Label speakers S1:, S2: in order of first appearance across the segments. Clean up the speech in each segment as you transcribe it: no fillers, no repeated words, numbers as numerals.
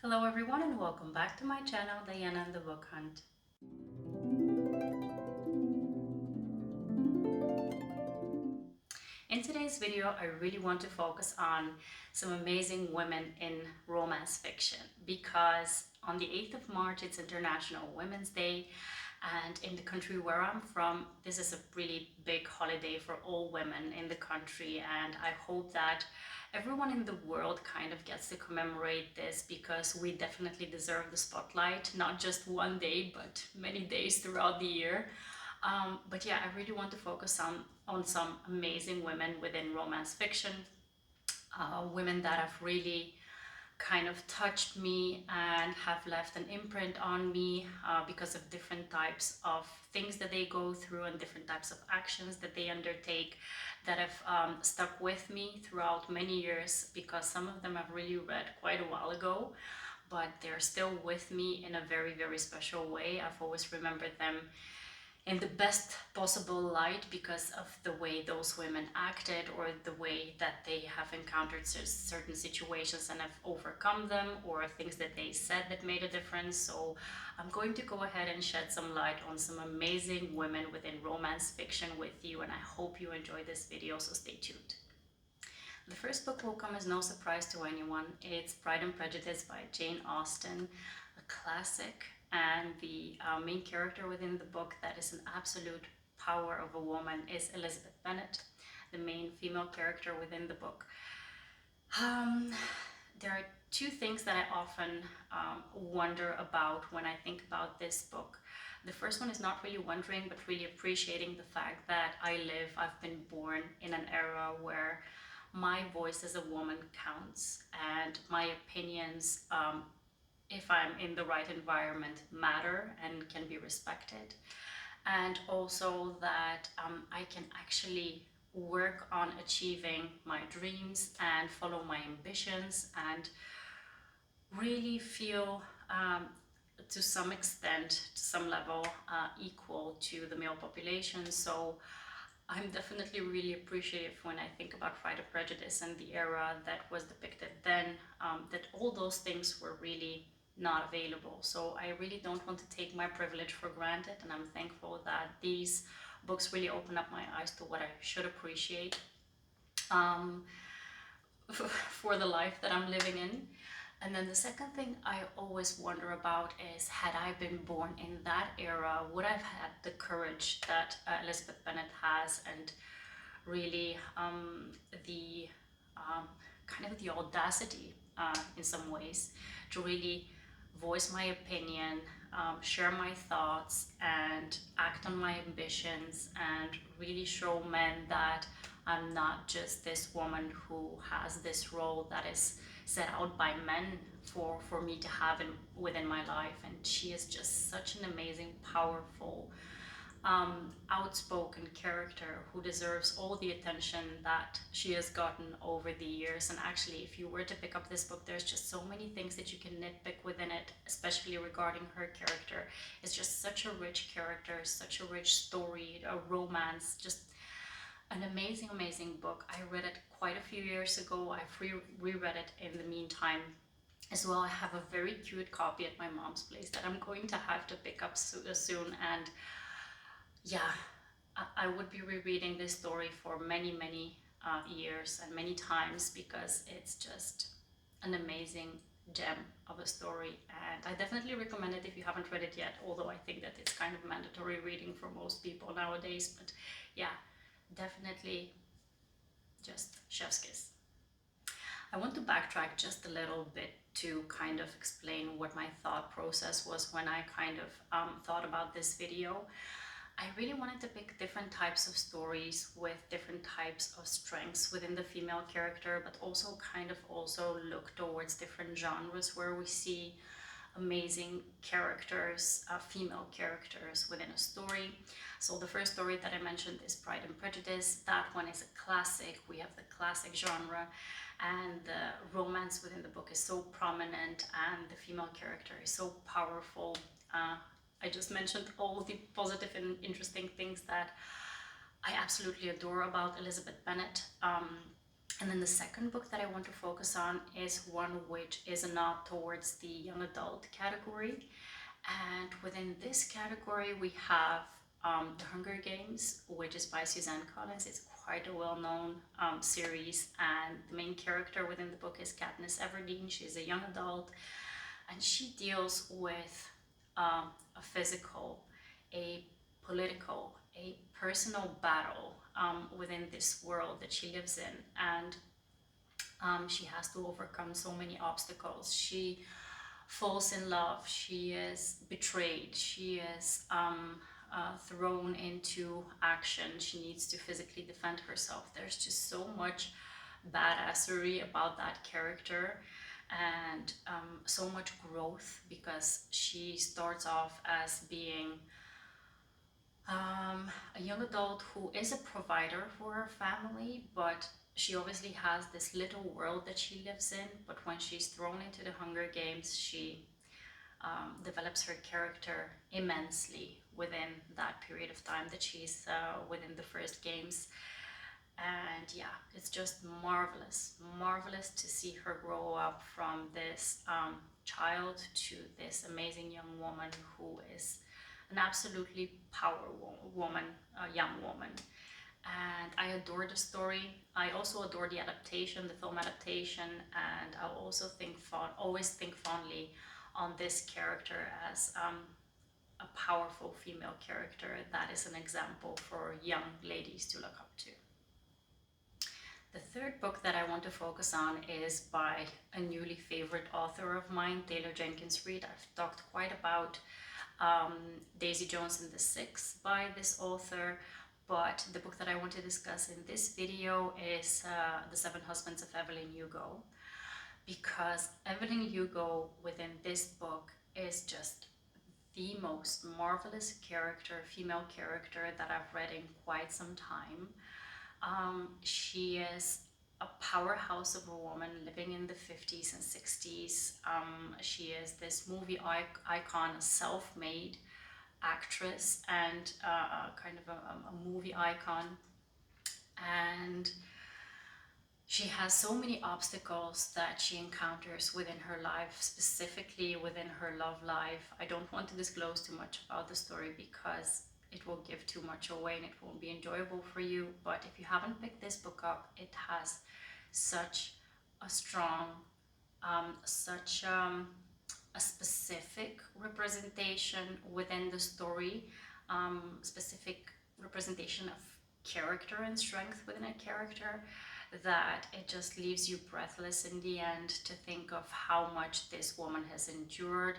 S1: Hello everyone and welcome back to my channel, Diana and the Book Hunt. In today's video, I really want to focus on some amazing women in romance fiction because on the 8th of March, it's International Women's Day, and in the country where I'm from, this is a really big holiday for all women in the country, and I hope that everyone in the world kind of gets to commemorate this because we definitely deserve the spotlight, not just one day, but many days throughout the year. But yeah, I really want to focus on some amazing women within romance fiction, women that have really kind of touched me and have left an imprint on me because of different types of things that they go through and different types of actions that they undertake that have stuck with me throughout many years, because some of them I've really read quite a while ago, but they're still with me in a very, very special way. I've always remembered them in the best possible light because of the way those women acted or the way that they have encountered certain situations and have overcome them, or things that they said that made a difference. So I'm going to go ahead and shed some light on some amazing women within romance fiction with you, and I hope you enjoy this video, so stay tuned. The first book will come as no surprise to anyone. It's Pride and Prejudice by Jane Austen, a classic, and the main character within the book that is an absolute power of a woman is Elizabeth Bennet, the main female character within the book. There are two things that I often wonder about when I think about this book. The first one is not really wondering, but really appreciating the fact that I've been born in an era where my voice as a woman counts, and my opinions, if I'm in the right environment, matter and can be respected. And also that I can actually work on achieving my dreams and follow my ambitions and really feel to some extent, to some level, equal to the male population. So I'm definitely really appreciative when I think about Pride and Prejudice and the era that was depicted then, that all those things were really not available. So I really don't want to take my privilege for granted, and I'm thankful that these books really open up my eyes to what I should appreciate for the life that I'm living in. And then the second thing I always wonder about is, had I been born in that era, would I have had the courage that Elizabeth Bennet has, and really the kind of the audacity in some ways to really voice my opinion, share my thoughts, and act on my ambitions, and really show men that I'm not just this woman who has this role that is set out by men for me to have within my life. And she is just such an amazing, powerful, outspoken character who deserves all the attention that she has gotten over the years. And actually, if you were to pick up this book, there's just so many things that you can nitpick within it, especially regarding her character. It's just such a rich character, such a rich story, a romance, just an amazing, amazing book. I read it quite a few years ago. I've reread it in the meantime as well. I have a very cute copy at my mom's place that I'm going to have to pick up soon. And yeah, I would be rereading this story for many, many years and many times, because it's just an amazing gem of a story. And I definitely recommend it if you haven't read it yet, although I think that it's kind of mandatory reading for most people nowadays. But yeah, definitely just chef's kiss. I want to backtrack just a little bit to kind of explain what my thought process was when I kind of thought about this video. I really wanted to pick different types of stories with different types of strengths within the female character, but also kind of also look towards different genres where we see amazing characters, female characters within a story. So the first story that I mentioned is Pride and Prejudice. That one is a classic. We have the classic genre, and the romance within the book is so prominent, and the female character is so powerful. I just mentioned all the positive and interesting things that I absolutely adore about Elizabeth Bennet. And then the second book that I want to focus on is one which is a nod towards the young adult category. And within this category, we have The Hunger Games, which is by Suzanne Collins. It's quite a well-known series, and the main character within the book is Katniss Everdeen. She's a young adult, and she deals with a physical, a political, a personal battle within this world that she lives in, and she has to overcome so many obstacles. She falls in love, she is betrayed, she is thrown into action, she needs to physically defend herself. There's just so much badassery about that character, and so much growth, because she starts off as being a young adult who is a provider for her family, but she obviously has this little world that she lives in. But when she's thrown into the Hunger Games, she develops her character immensely within that period of time that she's within the first games. And yeah, it's just marvelous to see her grow up from this child to this amazing young woman who is an absolutely woman, a young woman. And I adore the story. I also adore the adaptation, the film adaptation, and I also always think fondly on this character as a powerful female character that is an example for young ladies to look up to. The third book that I want to focus on is by a newly favorite author of mine, Taylor Jenkins Reid. I've talked quite about Daisy Jones and the Six by this author, but the book that I want to discuss in this video is The Seven Husbands of Evelyn Hugo, because Evelyn Hugo within this book is just the most marvelous female character that I've read in quite some time. She is a powerhouse of a woman living in the 50s and 60s. She is this movie icon, a self-made actress, and kind of a movie icon. And she has so many obstacles that she encounters within her life, specifically within her love life. I don't want to disclose too much about the story because it will give too much away and it won't be enjoyable for you. But if you haven't picked this book up, it has such a strong, a specific representation within the story, specific representation of character and strength within a character, that it just leaves you breathless in the end to think of how much this woman has endured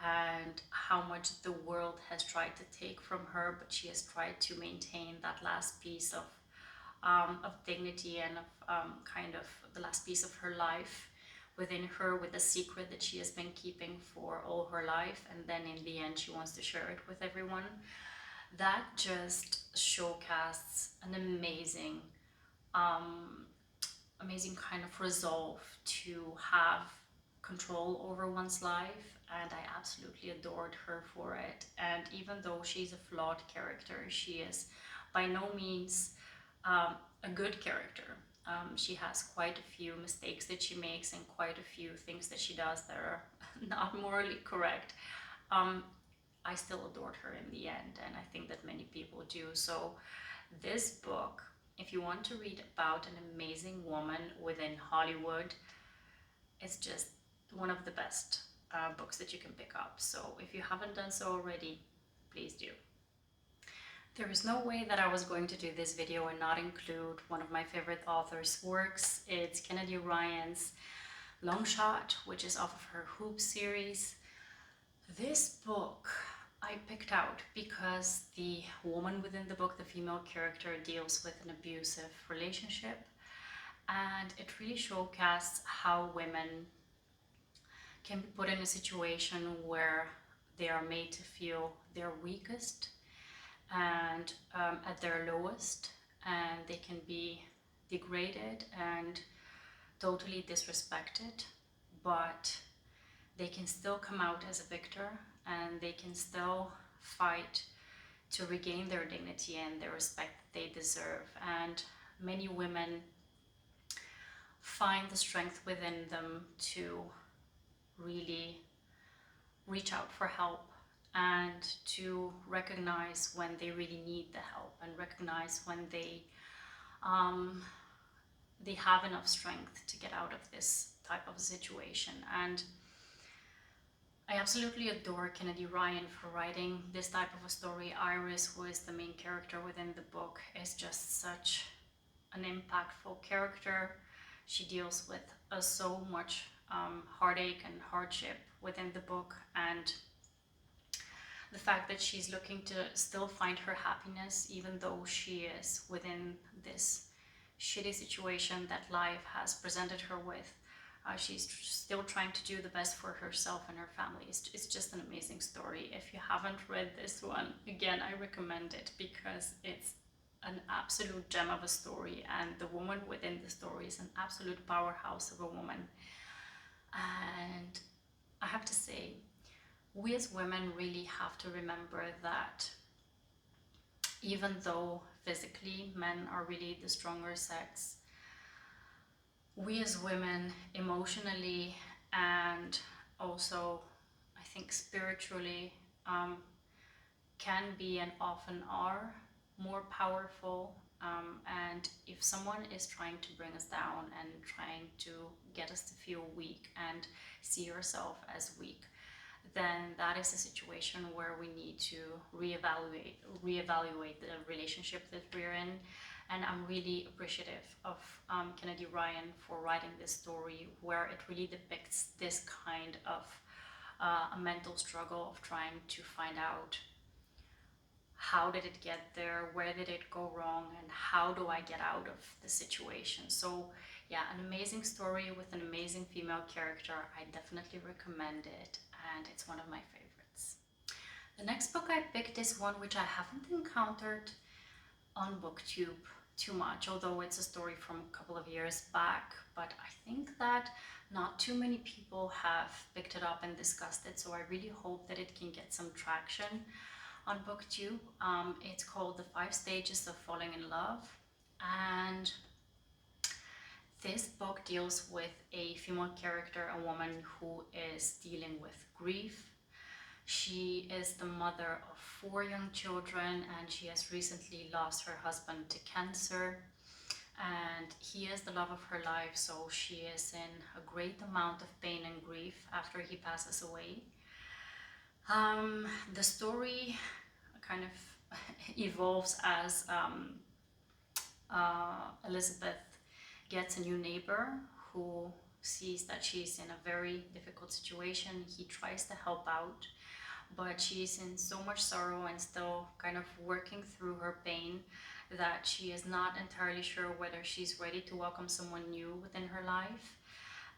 S1: and how much the world has tried to take from her, but she has tried to maintain that last piece of dignity and of kind of the last piece of her life within her, with a secret that she has been keeping for all her life, and then in the end she wants to share it with everyone. That just showcasts an amazing kind of resolve to have control over one's life, and I absolutely adored her for it. And even though she's a flawed character, she is by no means a good character. She has quite a few mistakes that she makes and quite a few things that she does that are not morally correct. I still adored her in the end, and I think that many people do. So this book, if you want to read about an amazing woman within Hollywood, it's just one of the best books that you can pick up. So if you haven't done so already, please do. There is no way that I was going to do this video and not include one of my favorite authors' works. It's Kennedy Ryan's Long Shot, which is off of her Hoop series. This book I picked out because the woman within the book, the female character, deals with an abusive relationship, and it really showcases how women can be put in a situation where they are made to feel their weakest and at their lowest, and they can be degraded and totally disrespected, but they can still come out as a victor, and they can still fight to regain their dignity and the respect that they deserve. And many women find the strength within them to really reach out for help and to recognize when they really need the help and recognize when they have enough strength to get out of this type of situation. And I absolutely adore Kennedy Ryan for writing this type of a story. Iris, who is the main character within the book, is just such an impactful character. She deals with so much heartache and hardship within the book, and the fact that she's looking to still find her happiness even though she is within this shitty situation that life has presented her with. She's still trying to do the best for herself and her family. It's just an amazing story. If you haven't read this one, again, I recommend it because it's an absolute gem of a story, and the woman within the story is an absolute powerhouse of a woman. And I have to say, we as women really have to remember that even though physically men are really the stronger sex, we as women emotionally and also I think spiritually can be and often are more powerful, and if someone is trying to bring us down and trying to get us to feel weak and see ourselves as weak, then that is a situation where we need to reevaluate the relationship that we're in. And I'm really appreciative of Kennedy Ryan for writing this story where it really depicts this kind of a mental struggle of trying to find out how did it get there, where did it go wrong, and how do I get out of the situation. So yeah, an amazing story with an amazing female character. I definitely recommend it, and it's one of my favorites. The next book I picked is one which I haven't encountered on BookTube too much, although it's a story from a couple of years back, but I think that not too many people have picked it up and discussed it, so I really hope that it can get some traction on BookTube. It's called The 5 Stages of Falling in Love, and this book deals with a female character, a woman who is dealing with grief. She is the mother of 4 young children, and she has recently lost her husband to cancer, and he is the love of her life, so she is in a great amount of pain and grief after he passes away. The story kind of evolves as Elizabeth gets a new neighbor who sees that she's in a very difficult situation. He tries to help out, but she's in so much sorrow and still kind of working through her pain that she is not entirely sure whether she's ready to welcome someone new within her life.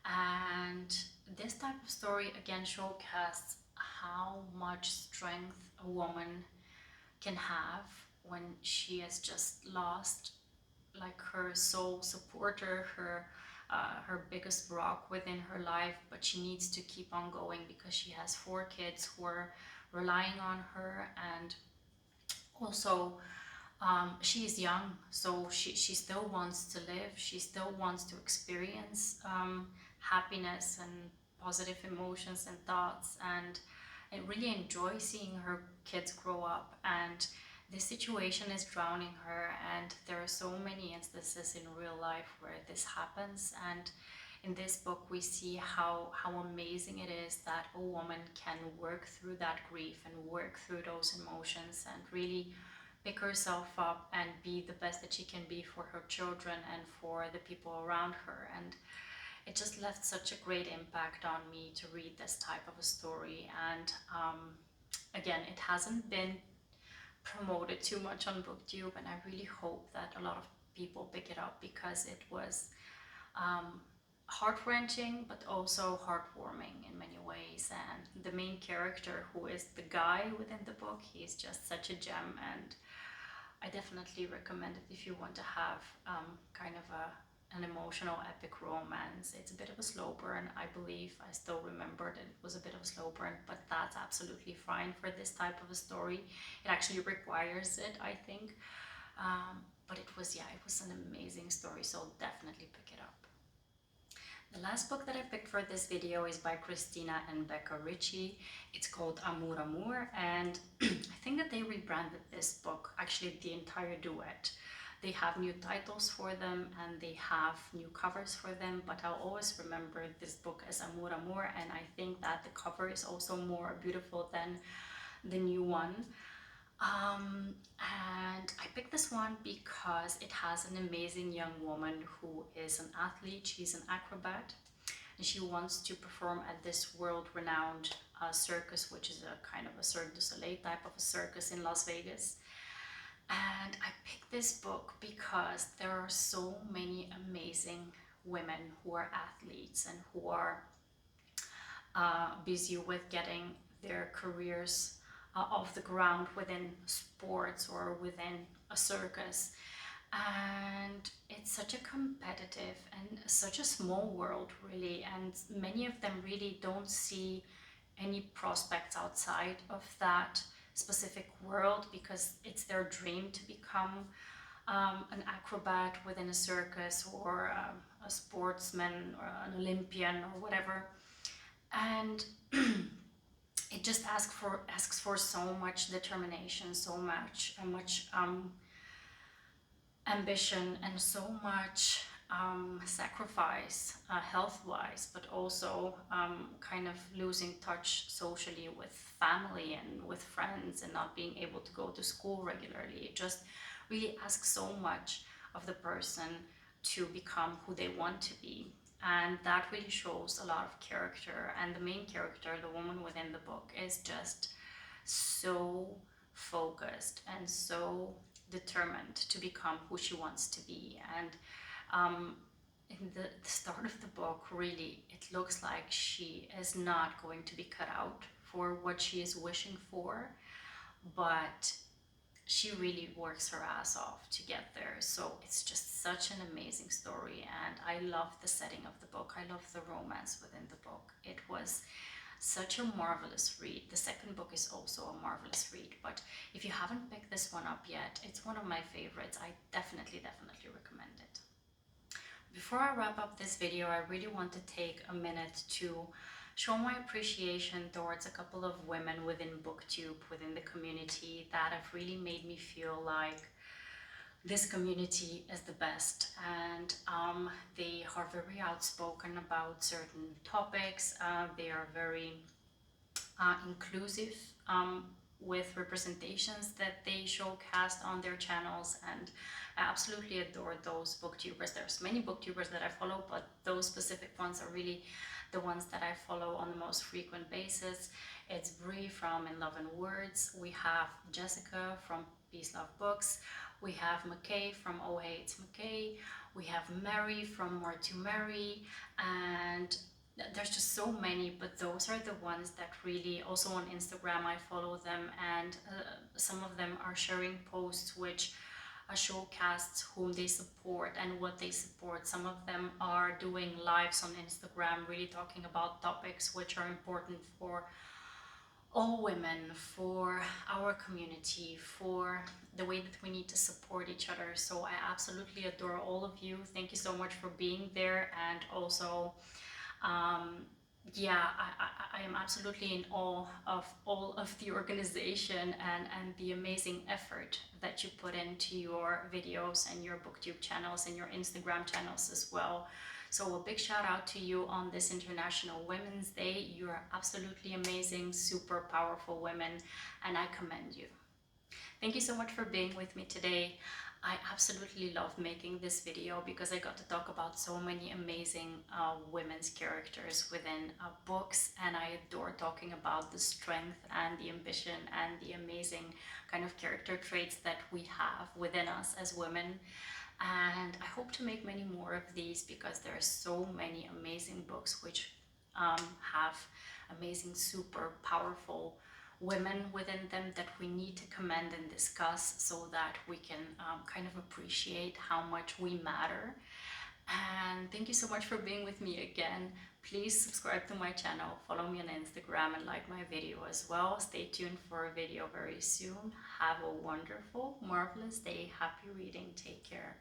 S1: And this type of story again showcases how much strength a woman can have when she has just lost like her sole supporter, her biggest rock within her life, but she needs to keep on going because she has 4 kids who are relying on her, and also she is young, so she still wants to live, she still wants to experience happiness and positive emotions and thoughts, and I really enjoy seeing her kids grow up. And this situation is drowning her, and there are so many instances in real life where this happens, and in this book we see how amazing it is that a woman can work through that grief and work through those emotions and really pick herself up and be the best that she can be for her children and for the people around her. And it just left such a great impact on me to read this type of a story. And again, it hasn't been promoted too much on BookTube, and I really hope that a lot of people pick it up because it was heart-wrenching but also heartwarming in many ways. And the main character, who is the guy within the book, he's just such a gem, and I definitely recommend it if you want to have kind of an emotional epic romance. It's a bit of a slow burn, I believe. I still remember that it was a bit of a slow burn, but that's absolutely fine for this type of a story. It actually requires it, I think. But it was an amazing story, so definitely pick it up. The last book that I picked for this video is by Kristina and Becca Ritchie. It's called Amour, and I think that they rebranded this book, actually the entire duet. They have new titles for them and they have new covers for them, but I'll always remember this book as Amour, and I think that the cover is also more beautiful than the new one. And I picked this one because it has an amazing young woman who is an athlete. She's an acrobat and she wants to perform at this world-renowned circus, which is a kind of a Cirque du Soleil type of a circus in Las Vegas. And I picked this book because there are so many amazing women who are athletes and who are busy with getting their careers off the ground within sports or within a circus. And it's such a competitive and such a small world, really, and many of them really don't see any prospects outside of that specific world because it's their dream to become an acrobat within a circus or a sportsman or an Olympian or whatever. And it just asks for so much determination, so much ambition, and so much sacrifice health-wise, but also kind of losing touch socially with family and with friends and not being able to go to school regularly. It just really asks so much of the person to become who they want to be. And that really shows a lot of character. And the main character, the woman within the book, is just so focused and so determined to become who she wants to be. And in the start of the book, really, it looks like she is not going to be cut out for what she is wishing for, but she really works her ass off to get there. So it's just such an amazing story, and I love the setting of the book. I love the romance within the book. It was such a marvelous read. The second book is also a marvelous read, but if you haven't picked this one up yet, it's one of my favorites. I definitely recommend it. Before I wrap up this video, I really want to take a minute to show my appreciation towards a couple of women within Booktube, within the community, that have really made me feel like this community is the best. And they are very outspoken about certain topics. They are very inclusive with representations that they showcast on their channels, and I absolutely adore those booktubers. There's many booktubers that I follow, but those specific ones are really the ones that I follow on the most frequent basis. It's Bree from In Love and Words, we have Jessica from Peace Love Books, we have McKay from Oh Hey It's McKay, we have Mary from More to Mary, and there's just so many, but those are the ones that really, also on Instagram I follow them, and some of them are sharing posts which showcasts whom they support and what they support. Some of them are doing lives on Instagram, really talking about topics which are important for all women, for our community, for the way that we need to support each other. So I absolutely adore all of you. Thank you so much for being there, and also yeah, I am absolutely in awe of all of the organization and the amazing effort that you put into your videos and your booktube channels and your Instagram channels as well. So a big shout out to you on this International Women's Day. You are absolutely amazing, super powerful women, and I commend you. Thank you so much for being with me today. I absolutely love making this video because I got to talk about so many amazing women's characters within books, and I adore talking about the strength and the ambition and the amazing kind of character traits that we have within us as women. And I hope to make many more of these because there are so many amazing books which have amazing, super powerful women within them that we need to commend and discuss, so that we can kind of appreciate how much we matter. And thank you so much for being with me again. Please subscribe to my channel, follow me on Instagram, and like my video as well. Stay tuned for a video very soon. Have a wonderful, marvelous day. Happy reading. Take care.